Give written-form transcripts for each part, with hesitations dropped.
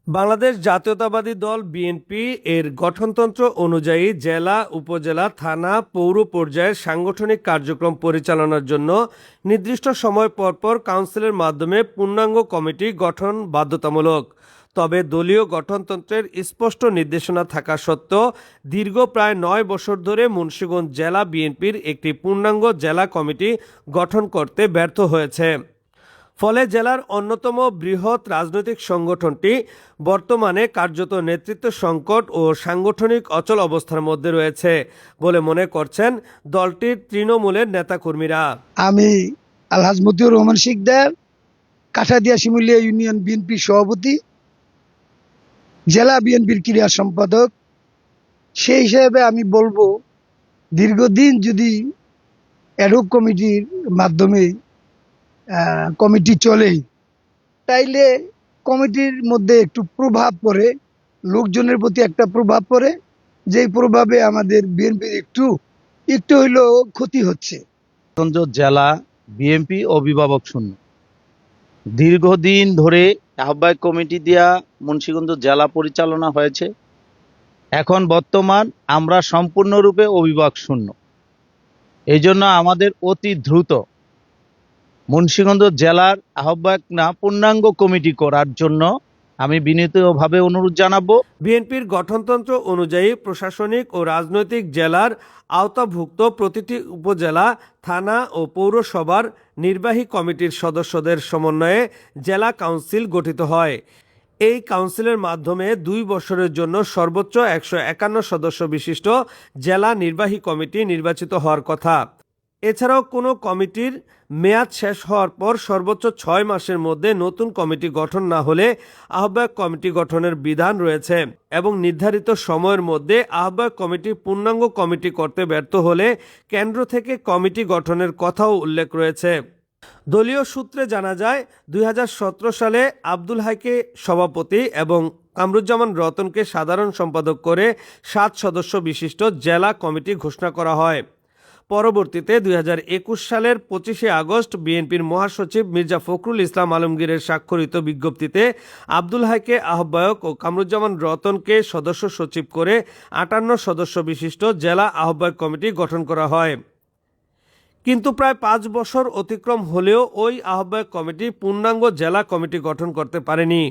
বাংলাদেশ জাতীয়তাবাদী দল বিএনপি এর গঠনতন্ত্র অনুযায়ী জেলা, উপজেলা, থানা, পৌর পর্যায়ের সাংগঠনিক কার্যক্রম পরিচালনার জন্য নির্দিষ্ট সময় পরপর কাউন্সিলের মাধ্যমে পূর্ণাঙ্গ কমিটি গঠন বাধ্যতামূলক। তবে দলীয় গঠনতন্ত্রের স্পষ্ট নির্দেশনা থাকা সত্ত্বেও দীর্ঘ প্রায় ৯ বছর ধরে মুন্সিগঞ্জ জেলা বিএনপির একটি পূর্ণাঙ্গ জেলা কমিটি গঠন করতে ব্যর্থ হয়েছে। ফলে জেলার অন্যতম বৃহৎ রাজনৈতিক সংগঠনটি বর্তমানে কার্যত নেতৃত্ব সংকট ও সাংগঠনিক অচল অবস্থার মধ্যে রয়েছে বলে মনে করছেন দলটির তৃণমূলের নেতাকর্মীরা। আমি আলহাজ মতিউর রহমান শিকদার, কাঠাদিয়া শিমুলিয়া ইউনিয়ন বিএনপি সভাপতি, জেলা বিএনপির ক্রীড়া সম্পাদক। সেই হিসেবে আমি বলবো, দীর্ঘদিন যদি অ্যাডহক কমিটির মাধ্যমে কমিটি চলে, তাইলে কমিটির মধ্যে একটু প্রভাব পড়ে, লোকজনের প্রতি একটা প্রভাব পড়ে, যেই প্রভাবে আমাদের বিএনপির একটু হইলেও ক্ষতি হচ্ছে। জেলা বিএনপি অভিভাবক শূন্য, দীর্ঘদিন ধরে আহ্বায়ক কমিটি দিয়া মুন্সিগঞ্জ জেলা পরিচালনা হয়েছে। এখন বর্তমান আমরা সম্পূর্ণরূপে অভিভাবক শূন্য। এই জন্য আমাদের অতি দ্রুত মুন্সিগঞ্জ জেলার আহ্বায়ক না পূর্ণাঙ্গ কমিটি করার জন্য আমি বিনীতভাবে অনুরোধ জানাবো। বিএনপির গঠনতন্ত্র অনুযায়ী প্রশাসনিক ও রাজনৈতিক জেলার আওতাভুক্ত প্রতিটি উপজেলা, থানা ও পৌরসভার নির্বাহী কমিটির সদস্যদের সমন্বয়ে জেলা কাউন্সিল গঠিত হয়। এই কাউন্সিলের মাধ্যমে 2 বছরের জন্য সর্বোচ্চ 151 সদস্য বিশিষ্ট জেলা নির্বাহী কমিটি নির্বাচিত হওয়ার কথা। এছাড়াও কোনো কমিটির মেয়াদ শেষ হওয়ার পর সর্বোচ্চ 6 মাসের মধ্যে নতুন কমিটি গঠন না হলে আহ্বায়ক কমিটি গঠনের বিধান রয়েছে এবং নির্ধারিত সময়ের মধ্যে আহ্বায়ক কমিটি পূর্ণাঙ্গ কমিটি করতে ব্যর্থ হলে কেন্দ্র থেকে কমিটি গঠনের কথাও উল্লেখ রয়েছে। দলীয় সূত্রে জানা যায় 2017 সালে আব্দুল হাইকে সভাপতি এবং কামরুজ্জামান রতনকে সাধারণ সম্পাদক করে 7 সদস্য বিশিষ্ট জেলা কমিটি ঘোষণা করা হয়। পরবর্তীতে 2021 সালের 25শে আগস্ট বিএনপির মহাসচিব মির্জা ফখরুল ইসলাম আলমগীরের স্বাক্ষরিত বিজ্ঞপ্তিতে আব্দুল হাইকে আহ্বায়ক ও কামরুজ্জামান রতনকে সদস্য সচিব করে 58 সদস্য বিশিষ্ট জেলা আহ্বায়ক কমিটি গঠন করা হয়। কিন্তু প্রায় 5 বছর অতিক্রম হলেও ওই আহ্বায়ক কমিটি পূর্ণাঙ্গ জেলা কমিটি গঠন করতে পারেনি।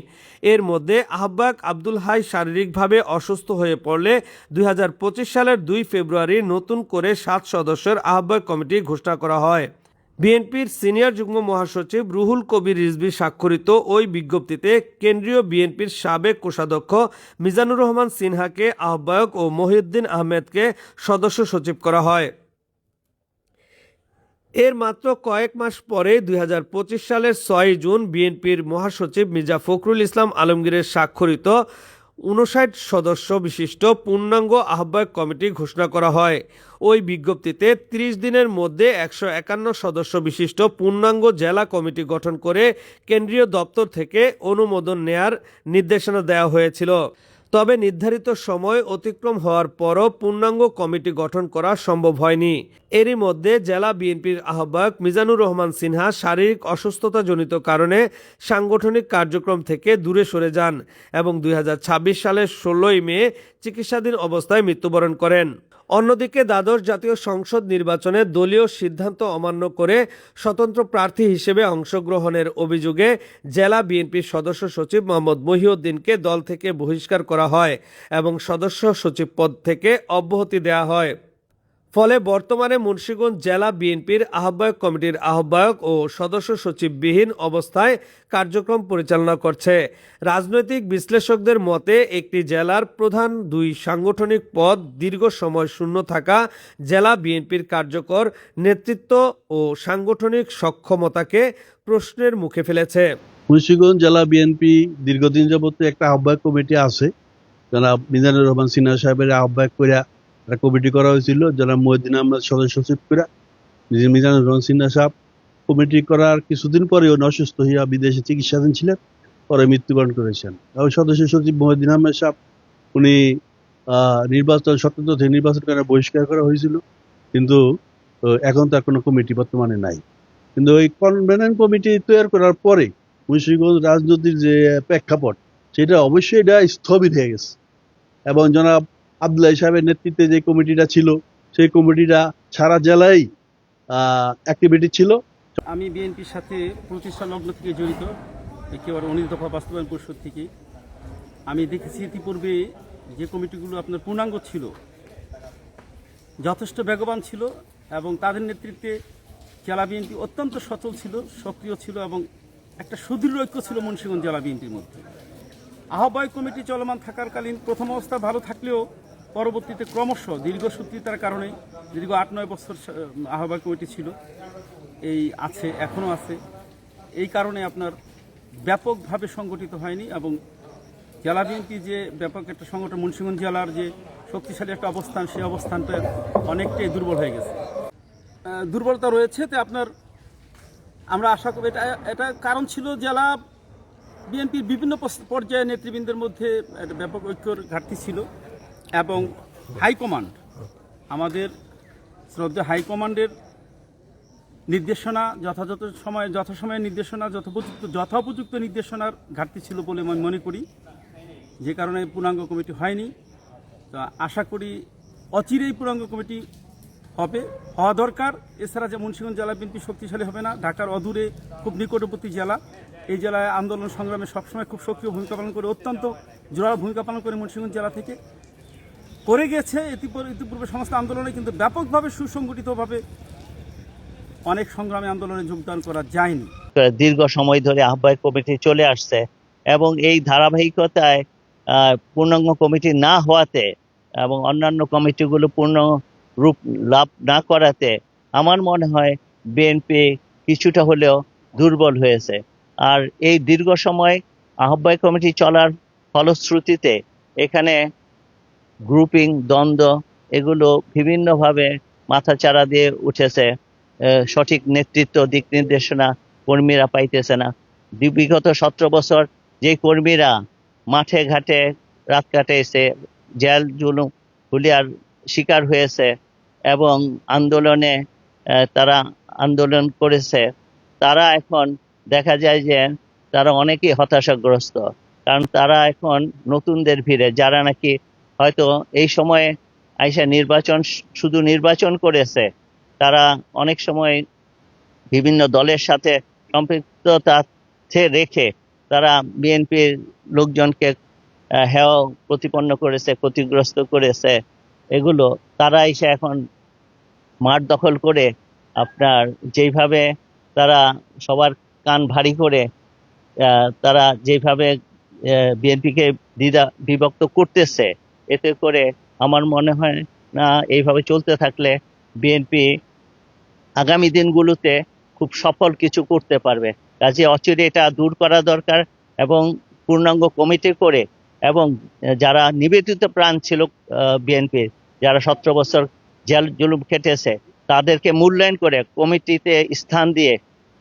এর মধ্যে আহ্বায়ক আব্দুল হাই শারীরিকভাবে অসুস্থ হয়ে পড়লে 2025 সালের 2 ফেব্রুয়ারি নতুন করে 7 সদস্যের আহ্বায়ক কমিটি ঘোষণা করা হয়। বিএনপির সিনিয়র যুগ্ম মহাসচিব রুহুল কবির রিজভী স্বাক্ষরিত ওই বিজ্ঞপ্তিতে কেন্দ্রীয় বিএনপির সাবেক কোষাধ্যক্ষ মিজানুর রহমান সিনহাকে আহ্বায়ক ও মহিউদ্দিন আহমেদকে সদস্য সচিব করা হয়। এর মাত্র কয়েক মাস পরে 2025 সালের 6 জুন বিএনপির মহাসচিব মির্জা ফখরুল ইসলাম আলমগীরের স্বাক্ষরিত 59 সদস্য বিশিষ্ট পূর্ণাঙ্গ আহ্বায়ক কমিটি ঘোষণা করা হয়। ওই বিজ্ঞপ্তিতে 30 দিনের মধ্যে 151 সদস্য বিশিষ্ট পূর্ণাঙ্গ জেলা কমিটি গঠন করে কেন্দ্রীয় দপ্তর থেকে অনুমোদন নেয়ার নির্দেশনা দেওয়া হয়েছিল। তবে নির্ধারিত সময় অতিক্রম হওয়ার পরও পূর্ণাঙ্গ কমিটি গঠন করা সম্ভব হয়নি। এরই মধ্যে জেলা বিএনপির আহ্বায়ক মিজানুর রহমান সিনহা শারীরিক অসুস্থতাজনিত কারণে সাংগঠনিক কার্যক্রম থেকে দূরে সরে যান এবং 2026 সালের 16ই মে চিকিৎসাধীন অবস্থায় মৃত্যুবরণ করেন। অন্যদিকে দ্বাদশ জাতীয় সংসদ নির্বাচনে দলীয় সিদ্ধান্ত অমান্য করে স্বতন্ত্র প্রার্থী হিসেবে অংশগ্রহণের অভিযোগে জেলা বিএনপির সদস্য সচিব মোহাম্মদ মহিউদ্দিনকে দল থেকে বহিষ্কার করা হয় এবং সদস্য সচিব পদ থেকে অব্যাহতি দেওয়া হয়। ফলে বর্তমানে মুন্সিগঞ্জ জেলা বিএনপির আহ্বায়ক কমিটির আহ্বায়ক ও সদস্য সচিববিহীন অবস্থায় কার্যক্রম পরিচালনা করছে। রাজনৈতিক বিশ্লেষকদের মতে একটি জেলার প্রধান 2 সাংগঠনিক পদ দীর্ঘ সময় শূন্য থাকা জেলা বিএনপির কার্যকর নেতৃত্ব ও সাংগঠনিক সক্ষমতাকে প্রশ্নের মুখে ফেলেছে। মুন্সিগঞ্জ জেলা বিএনপি দীর্ঘদিন যাবত একটা আহ্বায়ক কমিটি আছে, জনাব মিজানুর রহমান সিনহা সাহেবের আহ্বায়ক করে একটা কমিটি করা হয়েছিল, জনাব মহিউদ্দিন আহমেদ সদস্য সচিব করে। মিজানুর রহমান সিনহা সাহেব কমিটি করার কিছুদিন পরে উনি অসুস্থ হইয়া বিদেশে চিকিৎসাধীন ছিলেন, পরে মৃত্যুবরণ করেছেন। এবং সদস্য সচিব মহিউদ্দিন আহমেদ সাহেব উনি নির্বাচন স্বতন্ত্র থেকে নির্বাচন করার বহিষ্কার করা হয়েছিল, কিন্তু এখন তার কোনো কমিটি বর্তমানে নাই। কিন্তু ওই কনভেনশন কমিটি তৈরি করার পরে মুন্সিগঞ্জ রাজনীতির যে প্রেক্ষাপট, সেটা অবশ্যই এটা স্থবির হয়ে গেছে। এবং জনাব আব্দুল্লাহ সাহেবের নেতৃত্বে যে কমিটিটা ছিল, সেই কমিটিটা সারা জেলায় অ্যাক্টিভিটি ছিল। আমি বিএনপির সাথে প্রতিষ্ঠা লগ্ন থেকে জড়িত, একেবারে 19 দফা বাস্তবায়ন পরিষদ থেকে। আমি দেখেছি ইতিপূর্বে যে কমিটিগুলো আপনার পূর্ণাঙ্গ ছিল, যথেষ্ট বেগবান ছিল এবং তাদের নেতৃত্বে জেলা বিএনপি অত্যন্ত সচল ছিল, সক্রিয় ছিল এবং একটা সুদৃঢ় ঐক্য ছিল মুন্সিগঞ্জ জেলা বিএনপির মধ্যে। আহ্বায়ক কমিটি চলমান থাকাকালীন প্রথম অবস্থা ভালো থাকলেও পরবর্তীতে ক্রমশ দীর্ঘসূত্রিতার কারণে দীর্ঘ 8-9 বছর আহ্বায়ক কমিটি ছিল, এই আছে, এখনও আছে। এই কারণে আপনার ব্যাপকভাবে সংগঠিত হয়নি এবং জেলা বিএনপি যে ব্যাপক একটা সংগঠন, মুন্সিগঞ্জ জেলার যে শক্তিশালী একটা অবস্থান, সেই অবস্থানটা অনেকটাই দুর্বল হয়ে গেছে। দুর্বলতা রয়েছে, তো আপনার আমরা আশা করি এটা কারণ ছিল জেলা বিএনপির বিভিন্ন পর্যায়ে নেতৃবৃন্দের মধ্যে একটা ব্যাপক ঐক্যর ঘাটতি ছিল এবং হাইকমান্ড, আমাদের শ্রদ্ধেয় হাইকমান্ডের নির্দেশনা যথাসময়ে নির্দেশনা, যথোপযুক্ত নির্দেশনার ঘাটতি ছিল বলে আমি মনে করি, যে কারণে পূর্ণাঙ্গ কমিটি হয়নি। তো আশা করি অচিরেই পূর্ণাঙ্গ কমিটি হওয়া দরকার। এছাড়া যে মুন্সিগঞ্জ জেলা বিএনপি শক্তিশালী হবে না, ঢাকার অদূরে খুব নিকটবর্তী জেলা, এই জেলায় আন্দোলন সংগ্রামে সবসময় খুব সক্রিয় ভূমিকা পালন করে, অত্যন্ত জোরালো ভূমিকা পালন করে মুন্সিগঞ্জ জেলা থেকে করে গেছে ইতিপূর্বে সমস্ত আন্দোলনে, কিন্তু ব্যাপকভাবে সুসংগঠিতভাবে অনেক সংগ্রামী আন্দোলনে যোগদান করা যায়নি। দীর্ঘ সময় ধরে আহ্বায়ক কমিটি চলে আসছে এবং এই ধারাবাহিকতায় পূর্ণাঙ্গ কমিটি না হওয়াতে এবং অন্যান্য কমিটিগুলো পূর্ণ রূপ লাভ না করাতে আমার মনে হয় বিএনপি কিছুটা হলেও দুর্বল হয়েছে। আর এই দীর্ঘ সময় আহ্বায়ক কমিটি চলার ফলশ্রুতিতে এখানে গ্রুপিং, দ্বন্দ্ব এগুলো বিভিন্নভাবে মাথাচাড়া দিয়ে উঠেছে। সঠিক নেতৃত্ব, দিক নির্দেশনা কর্মীরা পাইতেছে না। বিগত 17 বছর যে কর্মীরা মাঠে ঘাটে রাত কাটাইছে, জেল জুলুম হুলিয়ার শিকার হয়েছে এবং আন্দোলনে তারা আন্দোলন করেছে, তারা এখন দেখা যায় যে তারা অনেকেই হতাশাগ্রস্ত। কারণ তারা এখন নতুনদের ভিড়ে, যারা নাকি হয়তো এই সময়ে আইসা শুধু নির্বাচন করেছে, তারা অনেক সময় বিভিন্ন দলের সাথে সম্পৃক্ততা রেখে তারা বিএনপির লোকজনকে হেয় প্রতিপন্ন করেছে, ক্ষতিগ্রস্ত করেছে। এগুলো তারা এসে এখন মাঠ দখল করে আপনার যেইভাবে তারা সবার কান ভারী করে তারা যেভাবে বিএনপিকে বিভক্ত করতেছে, এতে করে আমার মনে হয় না এইভাবে চলতে থাকলে বিএনপি আগামী দিনগুলোতে খুব সফল কিছু করতে পারবে। কাজে অচিরে এটা দূর করা দরকার এবং পূর্ণাঙ্গ কমিটি করে, এবং যারা নিবেদিত প্রাণ ছিল বিএনপির, যারা 17 বছর জেল জুলুম খেটেছে, তাদেরকে মূল্যায়ন করে কমিটিতে স্থান দিয়ে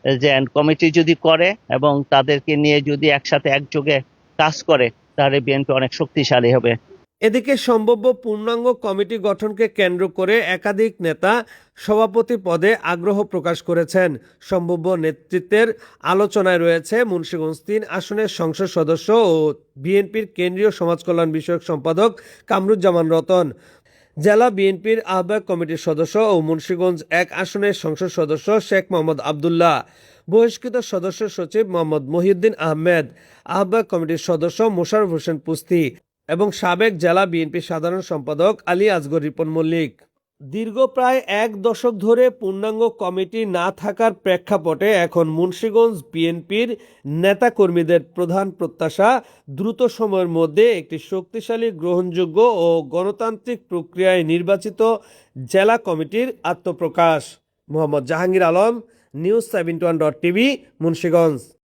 যে কমিটি যদি করে এবং তাদেরকে নিয়ে যদি একসাথে একযোগে কাজ করে, তাহলে বিএনপি অনেক শক্তিশালী হবে। এদিকে সম্ভাব্য পূর্ণাঙ্গ কমিটি গঠনকে কেন্দ্র করে একাধিক নেতা সভাপতি পদে আগ্রহ প্রকাশ করেছেন। সম্ভাব্য নেতৃত্বের আলোচনায় রয়েছে মুন্সিগঞ্জ 3 আসনের সংসদ সদস্য ও বিএনপির কেন্দ্রীয় সমাজ কল্যাণ বিষয়ক সম্পাদক কামরুজ্জামান রতন, জেলা বিএনপির আহ্বায়ক কমিটির সদস্য ও মুন্সিগঞ্জ 1 আসনের সংসদ সদস্য শেখ মোহাম্মদ আবদুল্লাহ, বহিষ্কৃত সদস্য সচিব মোহাম্মদ মহিউদ্দিন আহমেদ, আহ্বায়ক কমিটির সদস্য মোশাররফ হোসেন পুস্তি এবং সাবেক জেলা বিএনপি সাধারণ সম্পাদক আলী আসগর রিপন মল্লিক। দীর্ঘ প্রায় 1 দশক ধরে পূর্ণাঙ্গ কমিটি না থাকার প্রেক্ষাপটে এখন মুন্সিগঞ্জ বিএনপির নেতাকর্মীদের প্রধান প্রত্যাশা দ্রুত সময়ের মধ্যে একটি শক্তিশালী, গ্রহণযোগ্য ও গণতান্ত্রিক প্রক্রিয়ায় নির্বাচিত জেলা কমিটির আত্মপ্রকাশ। Mohammad Jahangir Alam, news 71.tv, Munshiganj.